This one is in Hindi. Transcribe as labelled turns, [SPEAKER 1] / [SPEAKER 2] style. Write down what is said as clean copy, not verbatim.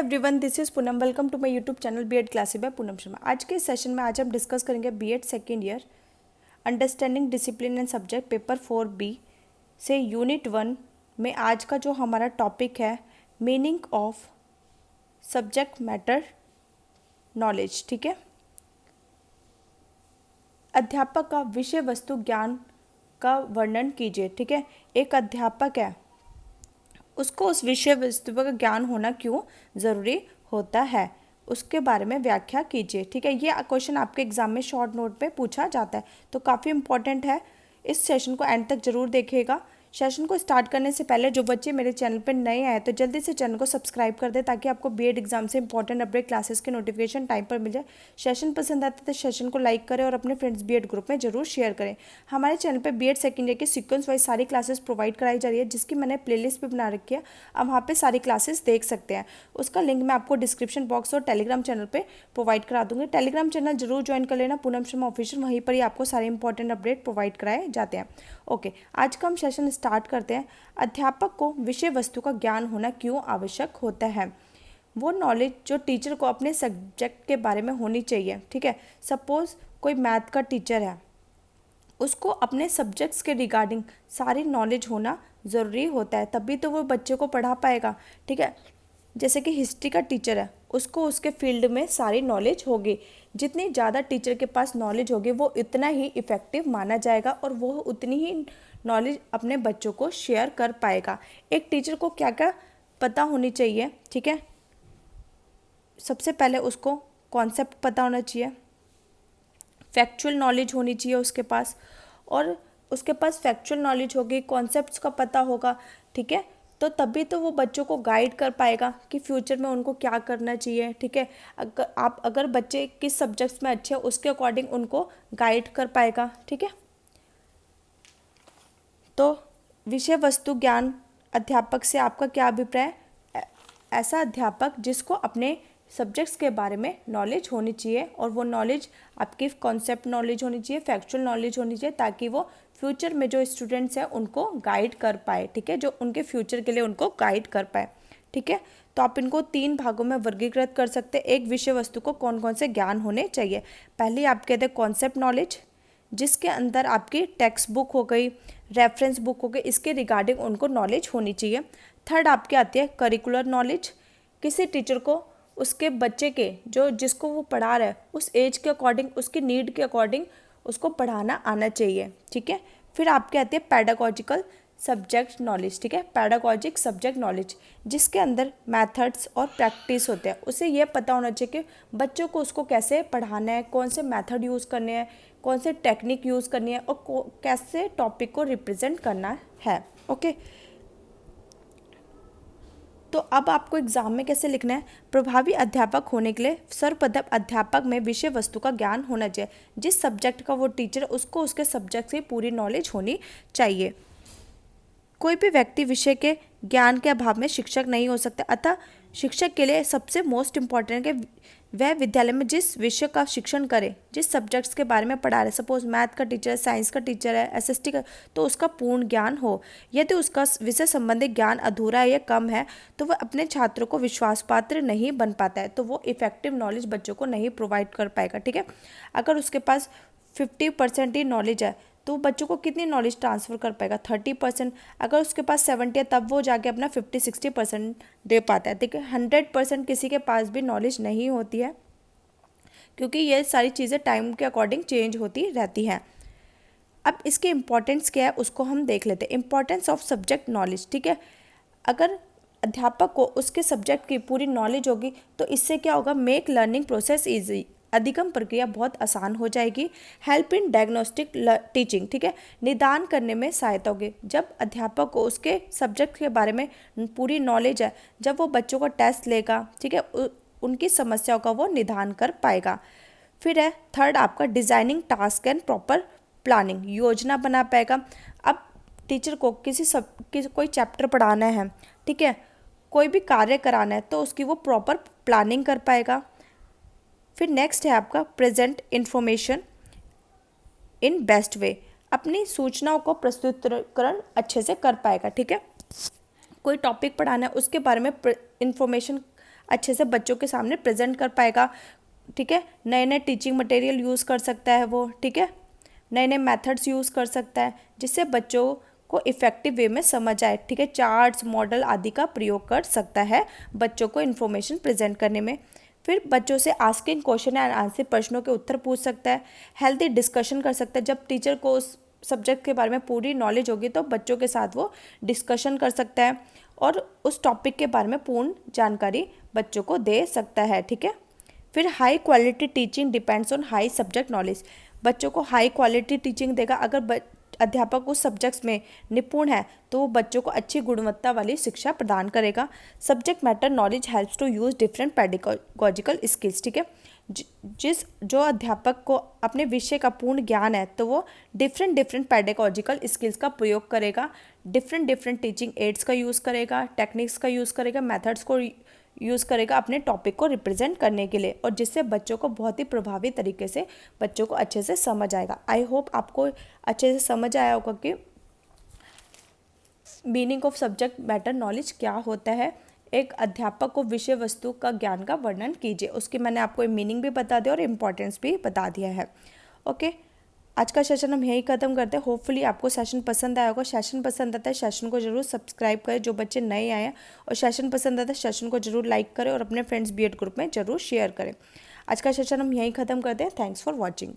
[SPEAKER 1] Everyone, this is Poonam. Welcome to my YouTube channel B Ed classes by Poonam Sharma. आज के इस सेशन में हम डिस्कस करेंगे B Ed second year understanding discipline and subject paper 4B से यूनिट 1 में आज का जो हमारा टॉपिक है meaning of subject matter knowledge. ठीक है, अध्यापक का विषय वस्तु ज्ञान का वर्णन कीजिए। ठीक है, एक अध्यापक है, उसको उस विषय वस्तु का ज्ञान होना क्यों ज़रूरी होता है, उसके बारे में व्याख्या कीजिए। ठीक है, ये क्वेश्चन आपके एग्जाम में शॉर्ट नोट पे पूछा जाता है, तो काफ़ी इंपॉर्टेंट है। इस सेशन को एंड तक जरूर देखिएगा। सेशन को स्टार्ट करने से पहले जो बच्चे मेरे चैनल पर नए आए तो जल्दी से चैनल को सब्सक्राइब कर दे, ताकि आपको बीएड एग्जाम से इंपॉर्टेंट अपडेट क्लासेस के नोटिफिकेशन टाइम पर मिल जाए। सेशन पसंद आता है तो सेशन को लाइक करें और अपने फ्रेंड्स बीएड ग्रुप में जरूर शेयर करें। हमारे चैनल पर बीएड सेकेंड ईयर की सीक्वेंस वाइज सारी क्लासेस प्रोवाइड कराई जा रही है, जिसकी मैंने प्लेलिस्ट भी बना रखी है। आप वहाँ पर सारी क्लासेस देख सकते हैं। उसका लिंक मैं आपको डिस्क्रिप्शन बॉक्स और टेलीग्राम चैनल पर प्रोवाइड करा दूंगी। टेलीग्राम चैनल जरूर ज्वाइन कर लेना, पूनम शर्मा ऑफिशियल। वहीं पर ही आपको सारे इंपॉर्टेंट अपडेट प्रोवाइड कराए जाते हैं। ओके, आज का हम सेशन स्टार्ट करते हैं। अध्यापक को विषय वस्तु का ज्ञान होना क्यों आवश्यक होता है? वो नॉलेज जो टीचर को अपने सब्जेक्ट के बारे में होनी चाहिए। ठीक है, सपोज कोई मैथ का टीचर है, उसको अपने सब्जेक्ट्स के रिगार्डिंग सारी नॉलेज होना ज़रूरी होता है, तभी तो वो बच्चे को पढ़ा पाएगा। ठीक है, जैसे कि हिस्ट्री का टीचर है, उसको उसके फील्ड में सारी नॉलेज होगी। जितनी ज़्यादा टीचर के पास नॉलेज होगी वो इतना ही इफ़ेक्टिव माना जाएगा और वो उतनी ही नॉलेज अपने बच्चों को शेयर कर पाएगा। एक टीचर को क्या क्या पता होनी चाहिए? ठीक है, सबसे पहले उसको कॉन्सेप्ट पता होना चाहिए, फैक्चुअल नॉलेज होनी चाहिए उसके पास, और उसके पास फैक्चुअल नॉलेज होगी, कॉन्सेप्ट्स का पता होगा। ठीक है, तो तभी तो वो बच्चों को गाइड कर पाएगा कि फ्यूचर में उनको क्या करना चाहिए। ठीक है, अगर बच्चे किस सब्जेक्ट्स में अच्छे हैं उसके अकॉर्डिंग उनको गाइड कर पाएगा। ठीक है, तो विषय वस्तु ज्ञान अध्यापक से आपका क्या अभिप्राय? ऐसा अध्यापक जिसको अपने सब्जेक्ट्स के बारे में नॉलेज होनी चाहिए, और वो नॉलेज आपकी कॉन्सेप्ट नॉलेज होनी चाहिए, फैक्चुअल नॉलेज होनी चाहिए, ताकि वो फ्यूचर में जो स्टूडेंट्स हैं उनको गाइड कर पाए। ठीक है, जो उनके फ्यूचर के लिए उनको गाइड कर पाए। ठीक है, तो आप इनको 3 भागों में वर्गीकृत कर सकते हैं। एक विषय वस्तु को कौन कौन से ज्ञान होने चाहिए। पहले आप कहते हैं कॉन्सेप्ट नॉलेज, जिसके अंदर आपकी टेक्स्ट बुक हो गई, रेफरेंस बुक हो गई, इसके रिगार्डिंग उनको नॉलेज होनी चाहिए। थर्ड आपके आती है करिकुलर नॉलेज, किसी टीचर को उसके बच्चे के जिसको वो पढ़ा रहा है उस एज के अकॉर्डिंग, उसकी नीड के अकॉर्डिंग उसको पढ़ाना आना चाहिए। ठीक है, फिर आपके आती है पैडागॉजिकल सब्जेक्ट नॉलेज। ठीक है, पैडागॉजिक सब्जेक्ट नॉलेज, जिसके अंदर मेथड्स और प्रैक्टिस होते हैं। उसे ये पता होना चाहिए कि बच्चों को उसको कैसे पढ़ाना है, कौन से मेथड यूज़ करने हैं, कौन से टेक्निक यूज़ करनी है, और कैसे टॉपिक को रिप्रेजेंट करना है। ओके, तो अब आपको एग्जाम में कैसे लिखना है? प्रभावी अध्यापक होने के लिए सर्वप्रथम अध्यापक में विषय वस्तु का ज्ञान होना चाहिए। जिस सब्जेक्ट का वो टीचर, उसको उसके सब्जेक्ट की पूरी नॉलेज होनी चाहिए। कोई भी व्यक्ति विषय के ज्ञान के अभाव में शिक्षक नहीं हो सकता, अतः शिक्षक के लिए सबसे मोस्ट इम्पॉर्टेंट है कि वह विद्यालय में जिस विषय का शिक्षण करे, जिस सब्जेक्ट्स के बारे में पढ़ा रहे, सपोज मैथ का टीचर है, साइंस का टीचर है, एसएसटी का, तो उसका पूर्ण ज्ञान हो। यदि उसका विषय संबंधी ज्ञान अधूरा है या कम है तो वह अपने छात्रों को विश्वास पात्र नहीं बन पाता है, तो वो इफेक्टिव नॉलेज बच्चों को नहीं प्रोवाइड कर पाएगा। ठीक है, अगर उसके पास 50% ही नॉलेज है तो बच्चों को कितनी नॉलेज ट्रांसफ़र कर पाएगा? 30%। अगर उसके पास 70 है तब वो जाके अपना 50-60% दे पाता है। ठीक है, 100% किसी के पास भी नॉलेज नहीं होती है, क्योंकि ये सारी चीज़ें टाइम के अकॉर्डिंग चेंज होती रहती हैं। अब इसके इम्पॉर्टेंस क्या है उसको हम देख लेते हैं। Importance of subject knowledge. ठीक है, अगर अध्यापक को उसके सब्जेक्ट की पूरी नॉलेज होगी तो इससे क्या होगा? मेक लर्निंग प्रोसेस ईजी, अधिगम प्रक्रिया बहुत आसान हो जाएगी। Help in diagnostic teaching. ठीक है, निदान करने में सहायता होगी। जब अध्यापक को उसके सब्जेक्ट के बारे में पूरी नॉलेज है, जब वो बच्चों का टेस्ट लेगा, ठीक है, उनकी समस्याओं का वो निदान कर पाएगा। फिर है थर्ड आपका designing task and proper planning, योजना बना पाएगा। अब टीचर को कोई चैप्टर पढ़ाना है, ठीक है, कोई भी कार्य कराना है, तो उसकी वो प्रॉपर प्लानिंग कर पाएगा। फिर नेक्स्ट है आपका present information in best way, अपनी सूचनाओं को प्रस्तुतिकरण अच्छे से कर पाएगा। ठीक है, कोई टॉपिक पढ़ाना है उसके बारे में इन्फॉर्मेशन अच्छे से बच्चों के सामने प्रेजेंट कर पाएगा, ठीक है। नए नए टीचिंग मटेरियल यूज़ कर सकता है वो, ठीक है। नए नए मेथड्स यूज़ कर सकता है जिससे बच्चों को इफ़ेक्टिव वे में समझ आए, ठीक है। चार्ट्स, मॉडल आदि का प्रयोग कर सकता है बच्चों को इन्फॉर्मेशन प्रेजेंट करने में। फिर बच्चों से आस्किंग क्वेश्चन एंड आंसर, प्रश्नों के उत्तर पूछ सकता है। हेल्दी डिस्कशन कर सकता है, जब टीचर को उस सब्जेक्ट के बारे में पूरी नॉलेज होगी तो बच्चों के साथ वो डिस्कशन कर सकता है और उस टॉपिक के बारे में पूर्ण जानकारी बच्चों को दे सकता है, ठीक है। फिर high quality teaching depends on high subject knowledge, बच्चों को हाई क्वालिटी टीचिंग देगा। अगर अध्यापक उस सब्जेक्ट्स में निपुण है तो वो बच्चों को अच्छी गुणवत्ता वाली शिक्षा प्रदान करेगा। Subject matter knowledge helps to use different pedagogical skills, ठीक है। जो अध्यापक को अपने विषय का पूर्ण ज्ञान है तो वो डिफरेंट पेडागोजिकल स्किल्स का प्रयोग करेगा, डिफरेंट टीचिंग एड्स का यूज़ करेगा, टेक्निक्स का यूज़ करेगा, मेथड्स को यूज़ करेगा अपने टॉपिक को रिप्रेजेंट करने के लिए, और जिससे बच्चों को बहुत ही प्रभावी तरीके से बच्चों को अच्छे से समझ आएगा। आई होप आपको अच्छे से समझ आया होगा कि meaning of subject matter knowledge क्या होता है। एक अध्यापक को विषय वस्तु का ज्ञान का वर्णन कीजिए, उसकी मैंने आपको मीनिंग भी बता दिया और इम्पॉर्टेंस भी बता दिया है। ओके, आज का सेशन हम यही ख़त्म करते हैं। होपफुली आपको सेशन पसंद आया होगा। सेशन पसंद आता है सेशन को जरूर सब्सक्राइब करें जो बच्चे नए आए हैं, और सेशन पसंद आता है सेशन को जरूर लाइक करें और अपने फ्रेंड्स बीएड ग्रुप में जरूर शेयर करें। आज का सेशन हम यही ख़त्म करते हैं। Thanks for watching.